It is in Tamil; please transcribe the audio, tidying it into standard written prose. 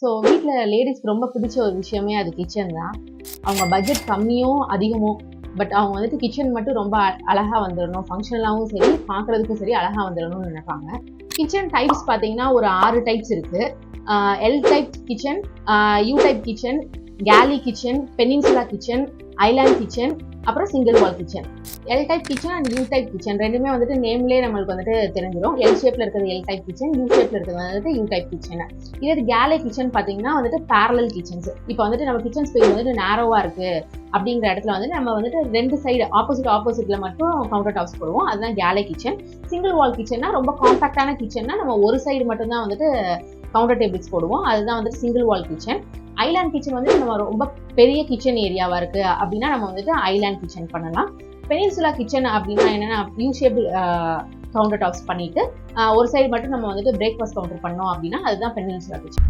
ஸோ வீட்டில் லேடிஸ்க்கு ரொம்ப பிடிச்ச ஒரு விஷயமே அது கிச்சன் தான். அவங்க பட்ஜெட் கம்மியோ அதிகமோ, பட் அவங்க வந்துட்டு கிச்சன் மட்டும் ரொம்ப அழகாக வந்துடணும், ஃபங்க்ஷனலாகவும் சரி பார்க்குறதுக்கும் சரி அழகாக வந்துடணும்னு நினைப்பாங்க. கிச்சன் டைப்ஸ் பார்த்தீங்கன்னா ஒரு 6 டைப்ஸ் இருக்குது. L type kitchen, U type kitchen, galley kitchen, peninsula kitchen, island kitchen, அப்புறம் single wall kitchen. L type kitchen and U type kitchen ரெண்டுமே வந்துட்டு நேம்லேயே நம்மளுக்கு வந்துட்டு தெரிஞ்சிடும். எல் ஷேப்பில் இருக்கிறது எல் டைப் கிச்சன், யூ ஷேப்பில் இருக்கிறது வந்துட்டு யூ டைப் கிச்சன். இதே கேலே கிச்சன் பார்த்தீங்கன்னா வந்துட்டு பேரலல் கிச்சன்ஸ். இப்போ வந்துட்டு நம்ம கிச்சன் ஸ்பேஸ் வந்துட்டு நேரோவாக இருக்குது அப்படிங்கிற இடத்துல வந்துட்டு நம்ம வந்துட்டு 2 சைடு ஆப்போசிட்ல மட்டும் கவுண்டர் டாப்ஸ் போடுவோம். அதுதான் கேலே கிச்சன். சிங்கிள் வால் கிச்சன்னா ரொம்ப காம்பாக்டான கிச்சன்னா நம்ம ஒரு சைடு மட்டும்தான் வந்துட்டு கவுண்டர் டேபிள்ஸ் போடுவோம். அதுதான் வந்துட்டு single wall kitchen. Island kitchen வந்து நம்ம ரொம்ப பெரிய கிச்சன் ஏரியாவா இருக்கு அப்படின்னா நம்ம வந்துட்டு ஐலாண்ட் கிச்சன் பண்ணலாம். பெனின்சுலா கிச்சன் அப்படின்னா என்னன்னா யூ ஷேப் கவுண்டர் டாப்ஸ் பண்ணிட்டு ஒரு சைடு மட்டும் நம்ம வந்துட்டு பிரேக்ஃபாஸ்ட் கவுண்டர் பண்ணோம் அப்படின்னா அதுதான் பெனின்சுலா கிச்சன்.